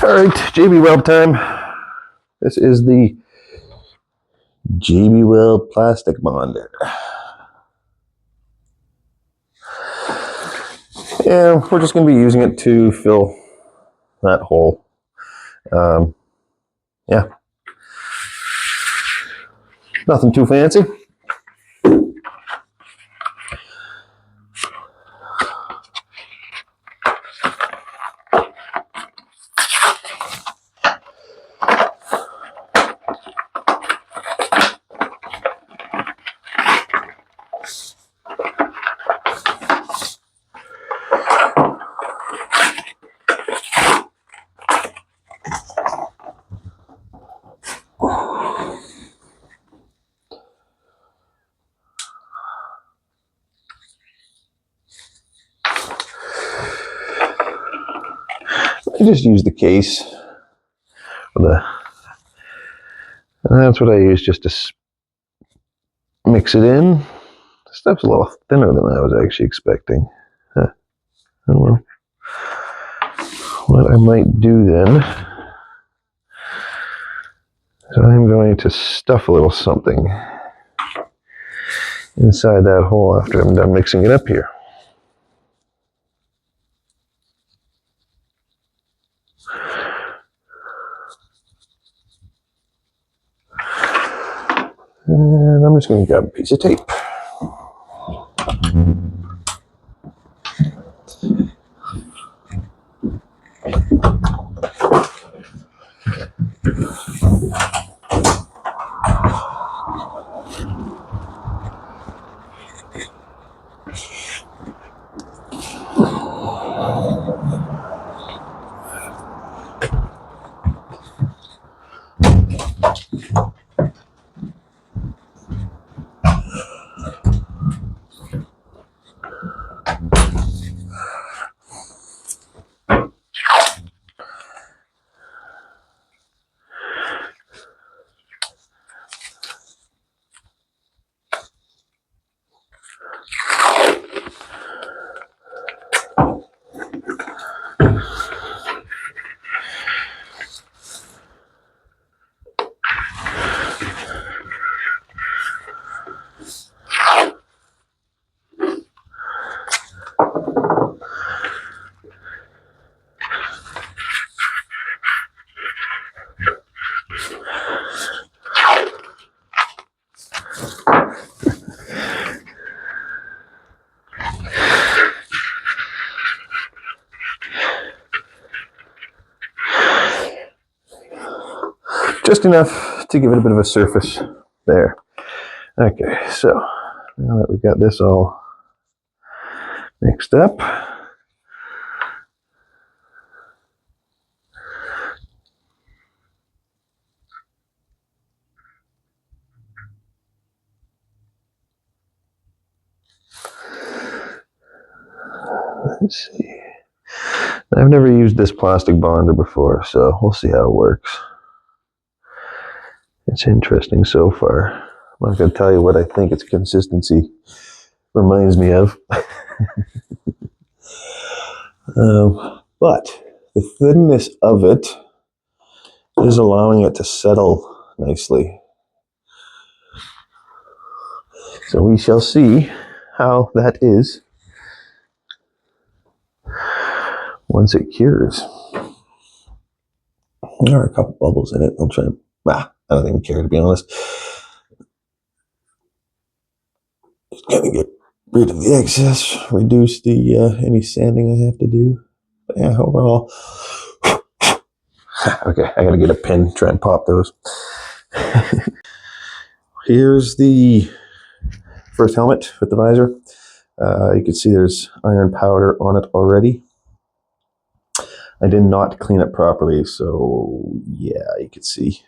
Alright, JB Weld time. This is the JB Weld plastic bonder. Yeah, we're just going to be using it to fill that hole. Yeah. Nothing too fancy. I just use the case for the, and that's what I use just to mix it in. The stuff's a little thinner than I was actually expecting. Huh. Oh well. What I might do then is I'm going to stuff a little something inside that hole after I'm done mixing it up here. And I'm just going to grab a piece of tape. Just enough to give it a bit of a surface there. Okay, so now that we've got this all mixed up, let's see. I've never used this plastic bonder before, so we'll see how it works. It's interesting so far. I'm not going to tell you what I think its consistency reminds me of. But the thinness of it is allowing it to settle nicely. So we shall see how that is once it cures. There are a couple bubbles in it. I'll try and, I don't even care, to be honest. Just gotta get rid of the excess, reduce the any sanding I have to do. But yeah, overall. Okay, I gotta get a pin, try and pop those. Here's the first helmet with the visor. You can see there's iron powder on it already. I did not clean it properly, so yeah, you can see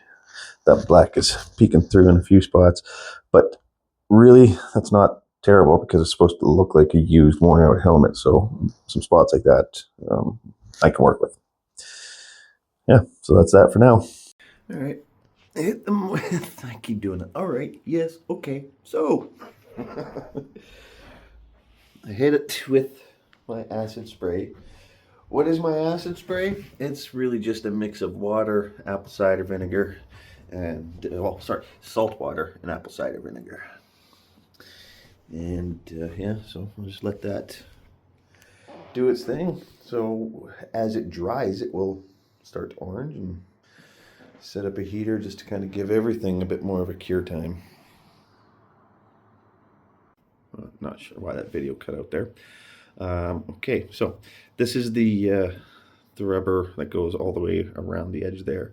that black is peeking through in a few spots. But really, that's not terrible because it's supposed to look like a used, worn out helmet. So some spots like that I can work with. Yeah, so that's that for now. All right. Hit them with, I keep doing it. All right, yes, okay. So, I hit it with my acid spray What is my acid spray? It's really just a mix of water, apple cider vinegar, and salt water and apple cider vinegar. And yeah, so we'll just let that do its thing. So as it dries, it will start to orange, and set up a heater just to kind of give everything a bit more of a cure time. Not sure why that video cut out there. Okay, so this is the rubber that goes all the way around the edge there,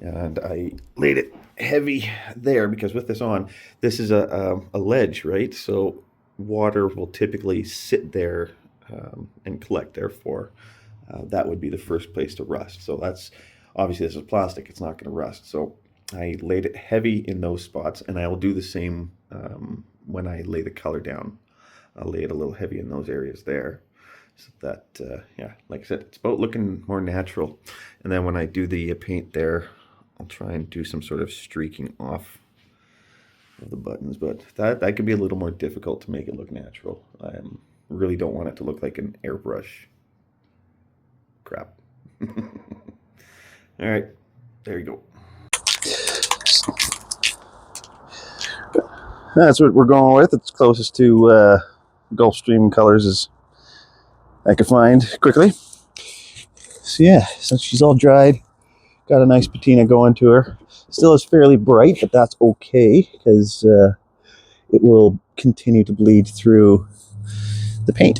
and I laid it heavy there because with this on, this is a ledge, right? So water will typically sit there and collect. Therefore, that would be the first place to rust. So that's obviously, this is plastic; it's not going to rust. So I laid it heavy in those spots, and I will do the same when I lay the color down. I'll lay it a little heavy in those areas there, so that yeah, like I said, it's about looking more natural. And then when I do the paint there, I'll try and do some sort of streaking off of the buttons, but that could be a little more difficult to make it look natural. I really don't want it to look like an airbrush. Crap. All right, there you go. That's what we're going with. It's closest to Gulfstream colors as I could find quickly. So yeah, since she's all dried, got a nice patina going to her. Still is fairly bright, but that's okay because it will continue to bleed through the paint.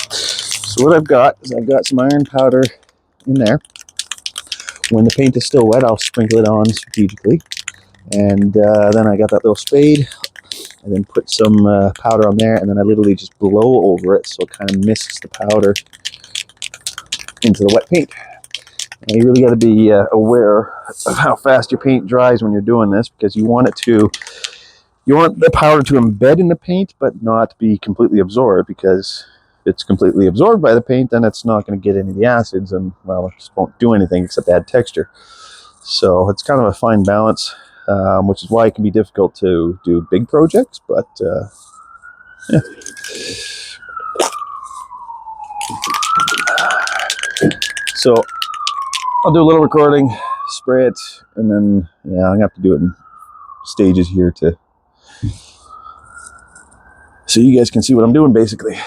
So what I've got is I've got some iron powder in there. When the paint is still wet, I'll sprinkle it on strategically. And then I got that little spade. I then put some powder on there, and then I literally just blow over it so it kind of mists the powder into the wet paint. And you really got to be aware of how fast your paint dries when you're doing this, because you want the powder to embed in the paint but not be completely absorbed, because if it's completely absorbed by the paint, then it's not going to get any of the acids, and well, it just won't do anything except add texture. So it's kind of a fine balance, which is why it can be difficult to do big projects, but yeah. So I'll do a little recording, spray it, and then yeah, I'm gonna have to do it in stages here so you guys can see what I'm doing basically.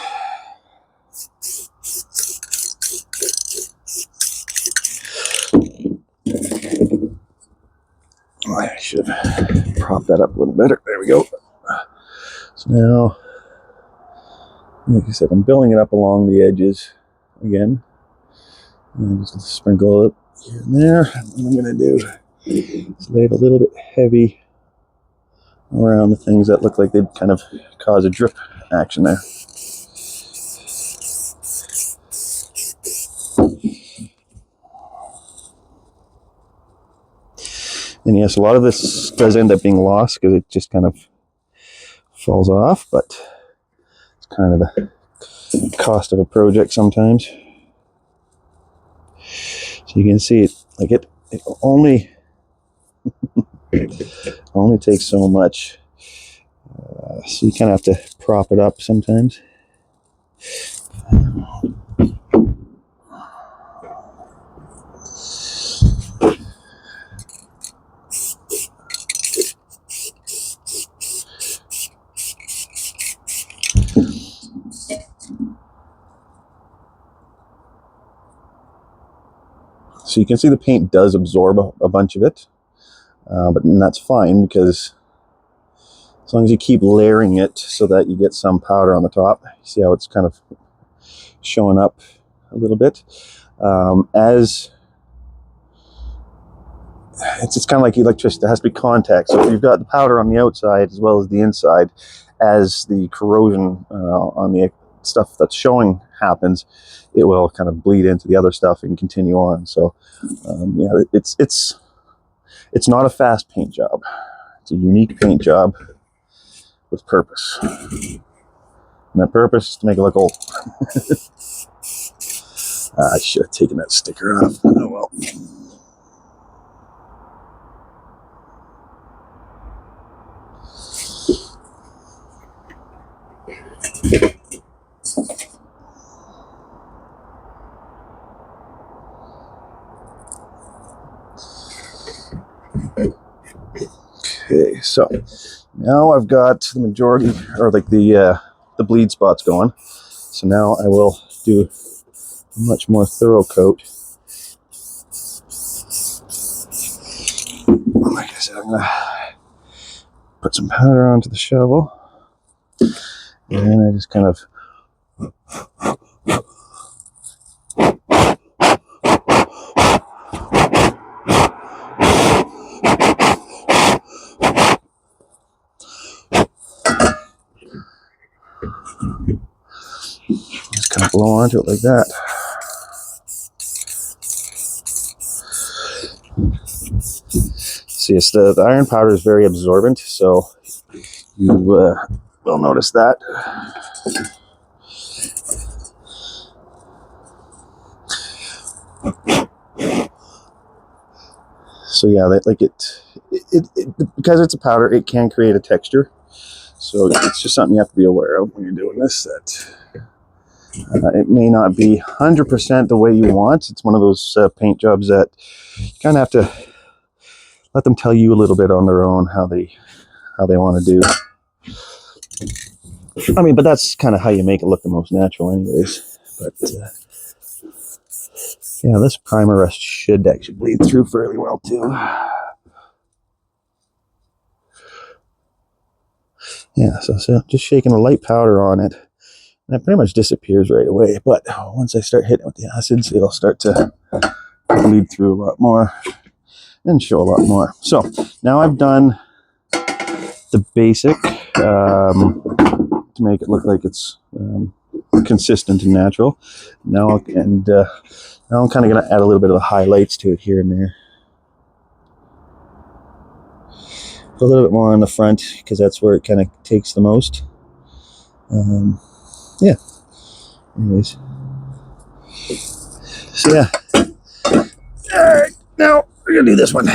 I should prop that up a little better. There we go. So now, like I said, I'm building it up along the edges again. And just sprinkle it here and there. What I'm going to do is lay it a little bit heavy around the things that look like they'd kind of cause a drip action there. And yes, a lot of this does end up being lost because it just kind of falls off, but it's kind of the cost of a project sometimes. So you can see it, like it only takes so much. So you kind of have to prop it up sometimes. So you can see the paint does absorb a bunch of it, but that's fine because as long as you keep layering it so that you get some powder on the top, see how it's kind of showing up a little bit. As it's kind of like electricity, there has to be contact. So if you've got the powder on the outside as well as the inside, as the corrosion on the stuff that's showing happens, it will kind of bleed into the other stuff and continue on. So yeah, it's not a fast paint job. It's a unique paint job with purpose. And that purpose is to make it look old. I should have taken that sticker off. Oh well. Okay, so now I've got the majority, or like the bleed spots going. So now I will do a much more thorough coat. Like I said, I'm gonna put some powder onto the shovel, and I just kind of blow onto it like that. See, it's the iron powder is very absorbent, so you will notice that. So yeah, that like it because it's a powder, it can create a texture. So it's just something you have to be aware of when you're doing this. That it may not be 100% the way you want. It's one of those paint jobs that you kind of have to let them tell you a little bit on their own how they want to do. I mean, but that's kind of how you make it look the most natural, anyways. But yeah, this primer rust should actually bleed through fairly well too. Yeah, so just shaking a light powder on it, and it pretty much disappears right away. But once I start hitting it with the acids, it'll start to bleed through a lot more and show a lot more. So now I've done the basic to make it look like it's consistent and natural. Now I'm kind of going to add a little bit of the highlights to it here and there. A little bit more on the front because that's where it kind of takes the most. Yeah. Anyways. So yeah. Alright, now we're going to do this one.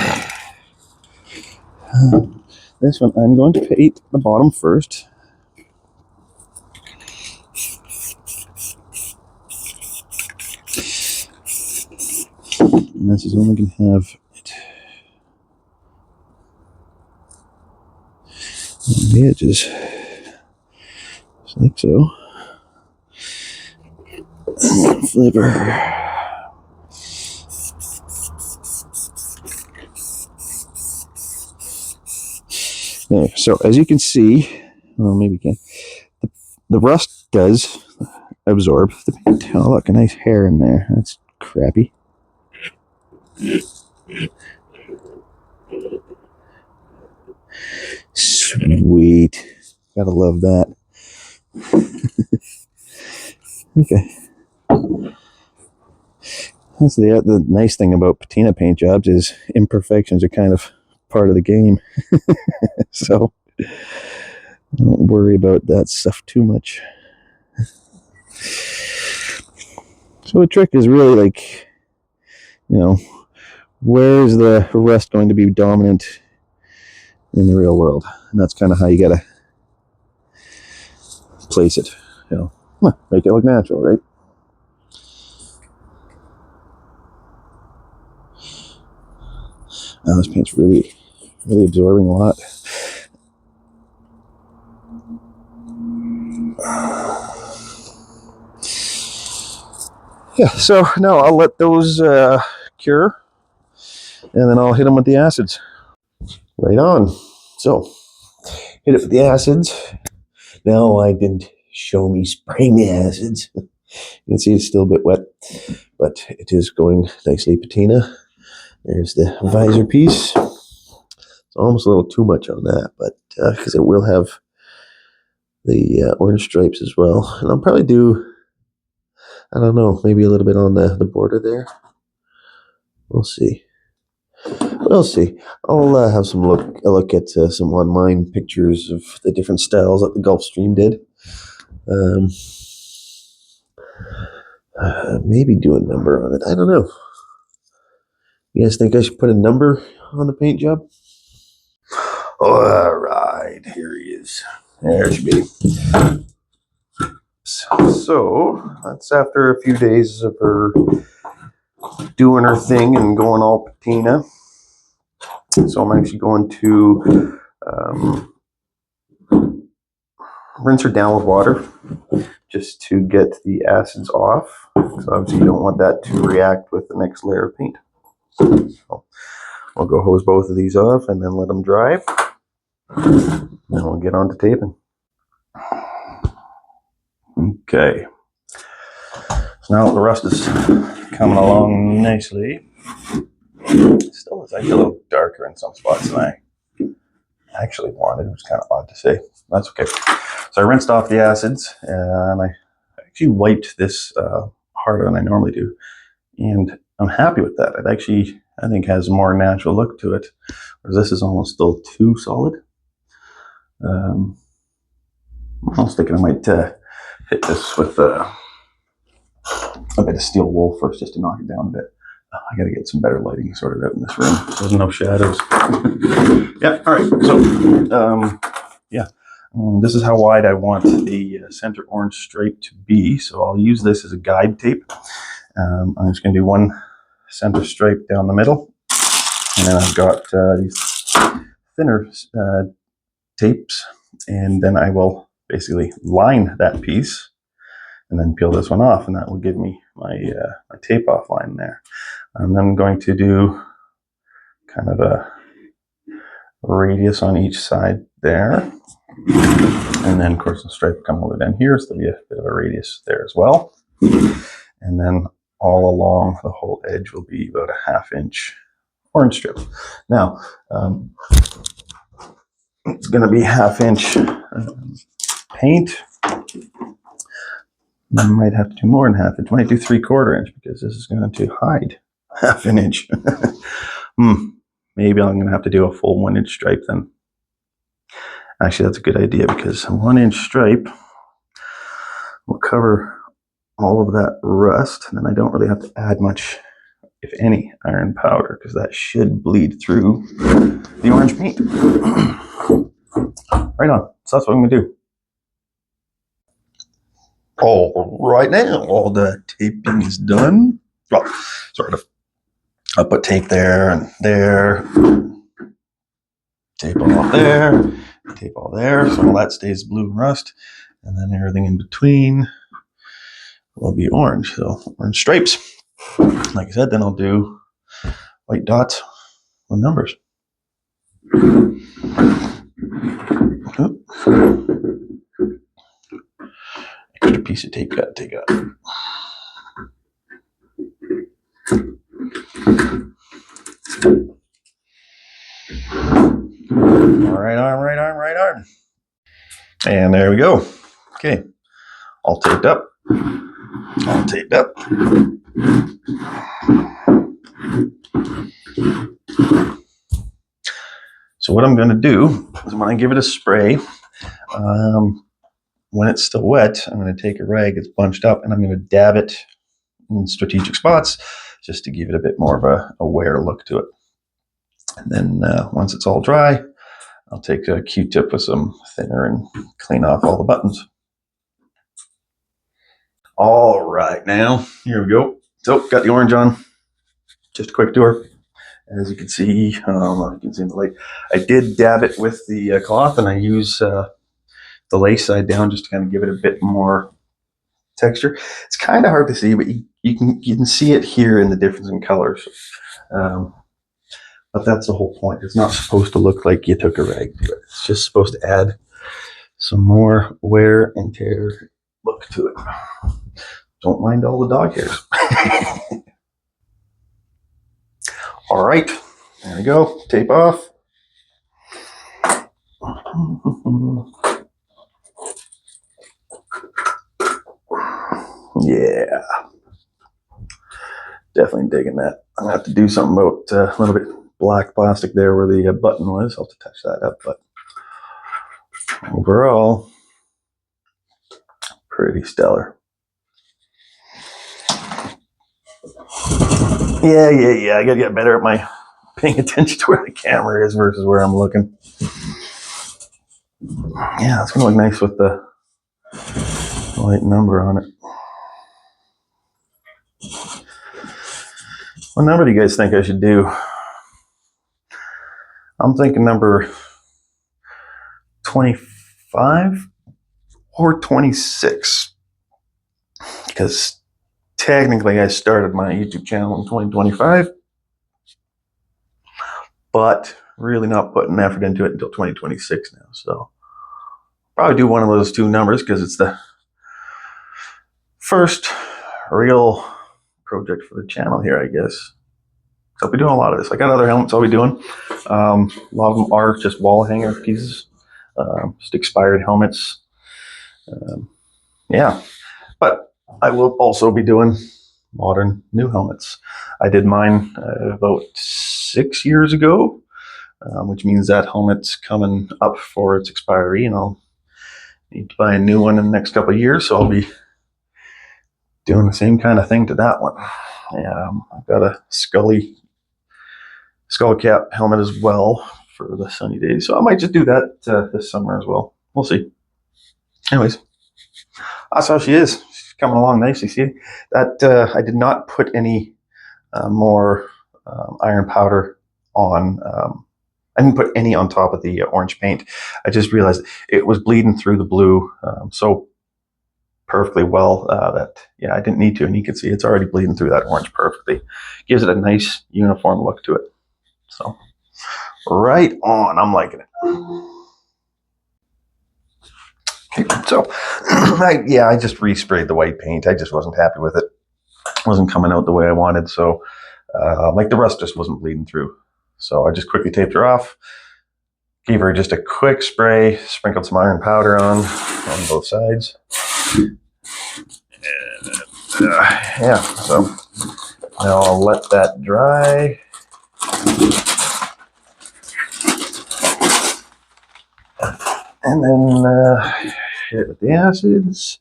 This one I'm going to paint the bottom first. And this is only going to have it on the edges. Just like so. Flipper. There. So as you can see, well, maybe you can. The rust does absorb the paint. Oh, look, a nice hair in there. That's crappy. Sweet. Gotta love that. Okay. That's the nice thing about patina paint jobs is imperfections are kind of part of the game. So don't worry about that stuff too much. So the trick is really like, where's the rest going to be dominant in the real world? And that's kind of how you gotta place it. Make it look natural, right? Now this paint's really absorbing a lot. Yeah, so now I'll let those cure, and then I'll hit them with the acids. Right on. So, hit it with the acids. Now I didn't show me spraying the acids. You can see it's still a bit wet, but it is going nicely patina. There's the visor piece. It's almost a little too much on that, but because it will have the orange stripes as well. And I'll probably do, I don't know, maybe a little bit on the border there. We'll see. We'll see. I'll have a look at some online pictures of the different styles that the Gulfstream did. Maybe do a number on it. I don't know. You guys think I should put a number on the paint job? All right, here he is. There she be. So that's after a few days of her doing her thing and going all patina. So I'm actually going to rinse her down with water just to get the acids off. So obviously you don't want that to react with the next layer of paint. So I'll go hose both of these off and then let them dry. Then we'll get on to taping. Okay. So now the rust is coming along nicely. It still is actually a little darker in some spots than I actually wanted, which is kind of odd to say. That's okay. So I rinsed off the acids and I actually wiped this harder than I normally do. And I'm happy with that. It actually, I think, has a more natural look to it. Whereas this is almost still too solid. I was thinking I might hit this with a bit of steel wool first just to knock it down a bit. I got to get some better lighting sorted out in this room. There's no shadows. Yeah, all right. So, this is how wide I want the center orange stripe to be. So I'll use this as a guide tape. I'm just going to do one center stripe down the middle. And then I've got these thinner tapes. And then I will basically line that piece and then peel this one off. And that will give me my tape off line there. And then I'm going to do kind of a radius on each side there. And then, of course, the stripe will come all the way down here, so there'll be a bit of a radius there as well. And then all along the whole edge will be about a 1/2 inch orange strip. Now, it's going to be 1/2 inch paint. I might have to do more than 1/2 inch. I might do 3/4 inch because this is going to hide 1/2 inch. Maybe I'm going to have to do a full 1 inch stripe then. Actually, that's a good idea because a 1 inch stripe will cover all of that rust, and then I don't really have to add much, if any, iron powder because that should bleed through the orange paint. Right on. So that's what I'm going to do. All right, now all the taping is done. Well, sort of. I'll put tape there and there. Tape all there. Tape all there. So all that stays blue and rust. And then everything in between will be orange. So orange stripes. Like I said, then I'll do white dots with numbers. Extra piece of tape got to take out. Right arm. And there we go. Okay. All taped up. So what I'm going to do is I'm going to give it a spray. When it's still wet, I'm going to take a rag that's bunched up and I'm going to dab it in strategic spots just to give it a bit more of a wear look to it. And then once it's all dry, I'll take a Q-tip with some thinner and clean off all the buttons. All right, now here we go. So got the orange on. Just a quick tour. As you can see, you can see in the light, I did dab it with the cloth, and I use the lace side down just to kind of give it a bit more texture. It's kind of hard to see, but you can see it here in the difference in colors. But that's the whole point. It's not supposed to look like you took a rag to it. It's just supposed to add some more wear and tear look to it. Don't mind all the dog hairs. All right, there we go. Tape off. Yeah, definitely digging that. I'm gonna have to do something about a little bit black plastic there where the button was. I'll have to touch that up, but overall, pretty stellar. Yeah. I gotta get better at my paying attention to where the camera is versus where I'm looking. Yeah, it's gonna look nice with the white number on it. What number do you guys think I should do? I'm thinking number 2025 or 26, because technically I started my YouTube channel in 2025, but really not putting effort into it until 2026 now. So probably do one of those two numbers because it's the first real project for the channel here, I guess. So I'll be doing a lot of this. I got other helmets I'll be doing. A lot of them are just wall hanger pieces, just expired helmets. Yeah, but I will also be doing modern new helmets. I did mine about 6 years ago, which means that helmet's coming up for its expiry, and I'll need to buy a new one in the next couple of years. So I'll be doing the same kind of thing to that one. I've got a skull cap helmet as well for the sunny days, so I might just do that this summer as well. We'll see. Anyways, that's how she is. She's coming along nicely. See that I did not put any more iron powder on. I didn't put any on top of the orange paint. I just realized it was bleeding through the blue so perfectly well that I didn't need to. And you can see it's already bleeding through that orange perfectly. Gives it a nice uniform look to it. So right on, I'm liking it. Okay, so I just resprayed the white paint. I just wasn't happy with it. It wasn't coming out the way I wanted. So like the rust just wasn't bleeding through. So I just quickly taped her off. Gave her just a quick spray, sprinkled some iron powder on both sides. And, so now I'll let that dry. And then hit it with the acids.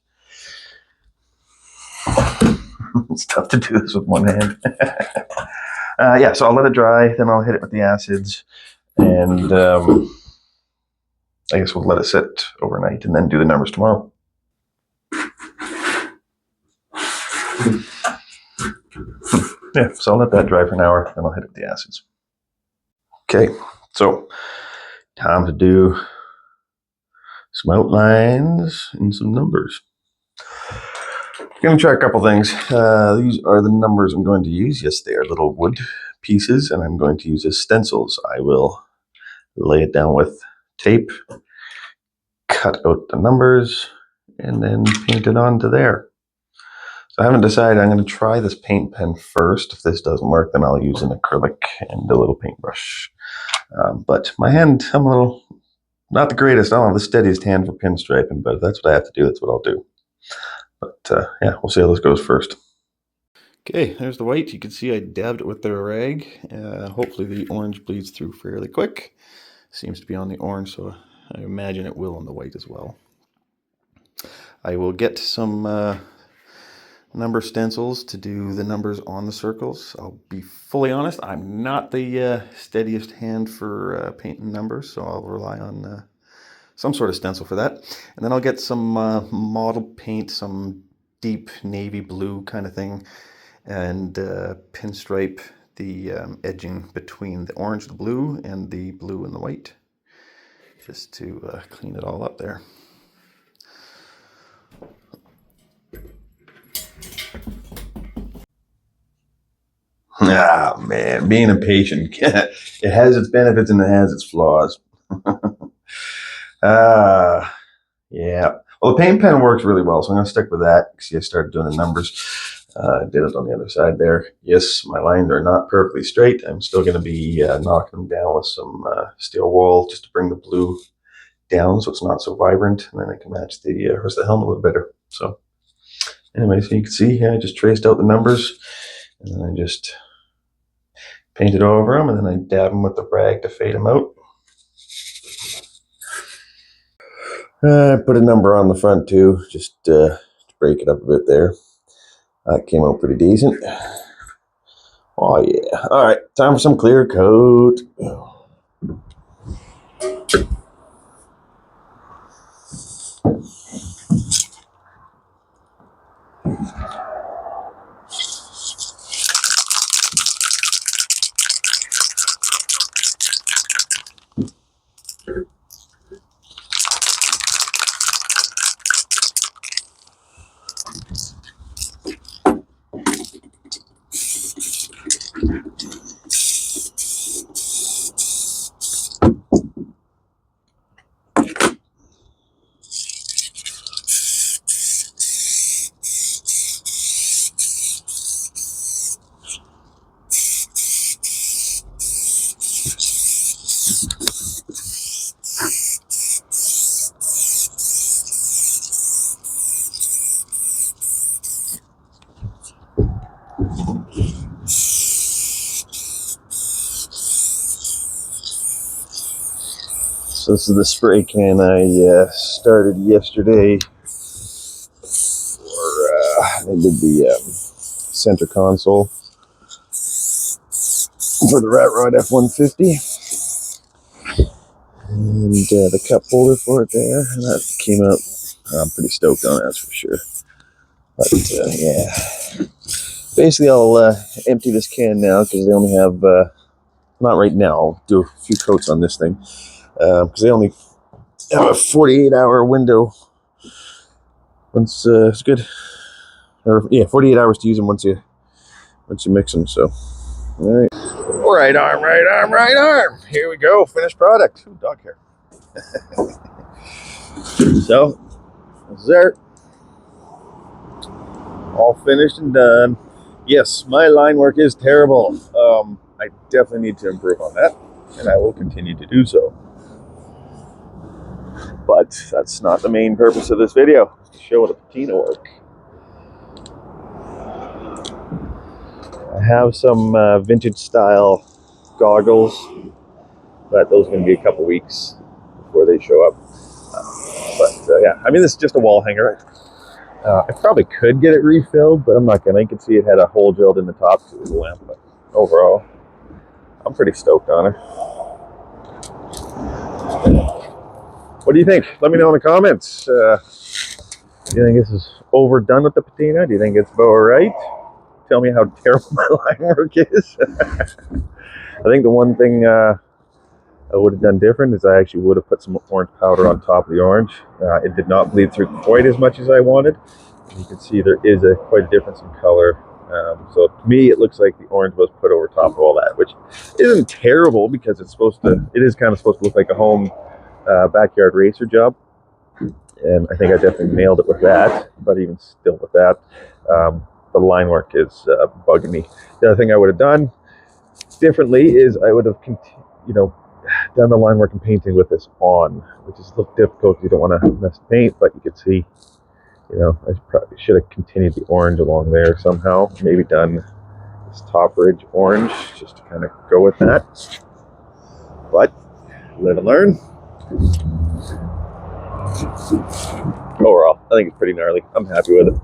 It's tough to do this with one hand. So I'll let it dry, then I'll hit it with the acids, and I guess we'll let it sit overnight and then do the numbers tomorrow. So I'll let that dry for an hour, then I'll hit it with the acids. Okay, so time to do some outlines and some numbers. I'm going to try a couple things. These are the numbers I'm going to use. Yes, they are little wood pieces, and I'm going to use as stencils. I will lay it down with tape, cut out the numbers, and then paint it onto there. So I haven't decided. I'm going to try this paint pen first. If this doesn't work, then I'll use an acrylic and a little paintbrush. But my hand, I'm a little, not the greatest. I don't have the steadiest hand for pinstriping, but if that's what I have to do, that's what I'll do. But we'll see how this goes first. Okay, there's the white. You can see I dabbed it with the rag. Hopefully the orange bleeds through fairly quick. Seems to be on the orange, so I imagine it will on the white as well. I will get some number stencils to do the numbers on the circles. I'll be fully honest, I'm not the steadiest hand for painting numbers, so I'll rely on some sort of stencil for that. And then I'll get some model paint, some deep navy blue kind of thing, and pinstripe the edging between the orange, the blue, and the blue and the white, just to clean it all up there. Ah, man, being impatient, it has its benefits and it has its flaws. Yeah. Well, the paint pen works really well, so I'm going to stick with that. See, I started doing the numbers. Did it on the other side there. Yes, my lines are not perfectly straight. I'm still going to be knocking them down with some steel wool just to bring the blue down so it's not so vibrant, and then I can match the rest of the helmet a little better. So anyway, so you can see, I just traced out the numbers, and then I just painted over them, and then I dab them with the rag to fade them out. I put a number on the front too, just to break it up a bit there. That came out pretty decent. Oh yeah. All right, time for some clear coat. So this is the spray can I started yesterday. I did the center console for the Rat Rod F-150. And the cup holder for it there. And that came out. I'm pretty stoked on it, that's for sure. But yeah. Basically, I'll empty this can now because they only have, not right now, I'll do a few coats on this thing. Because they only have a 48-hour window. Once it's good. Or, yeah, 48 hours to use them once you mix them. So, all right. Right arm, right arm, right arm. Here we go. Finished product. Ooh, dog hair. So, there. All finished and done. Yes, my line work is terrible. I definitely need to improve on that, and I will continue to do so. But that's not the main purpose of this video. It's to show the patina work. I have some vintage style goggles, but those are going to be a couple weeks before they show up. Yeah, I mean, this is just a wall hanger. I probably could get it refilled, but I'm not gonna. You can see it had a hole drilled in the top to the lamp, but overall, I'm pretty stoked on her. What do you think? Let me know in the comments. Do you think this is overdone with the patina? Do you think it's about right? Tell me how terrible my line work is. I think the one thing I would have done different is I actually would have put some orange powder on top of the orange. It did not bleed through quite as much as I wanted. You can see there is quite a difference in color. So to me, it looks like the orange was put over top of all that, which isn't terrible because it is kind of supposed to look like a home backyard racer job. And I think I definitely nailed it with that. But even still with that, the line work is bugging me. The other thing I would have done differently is I would have, done the line work and painting with this on, which is a little difficult because you don't want to mess the paint, but you can see. I probably should have continued the orange along there somehow. Maybe done this top ridge orange just to kind of go with that. But live and learn. Overall, I think it's pretty gnarly. I'm happy with it.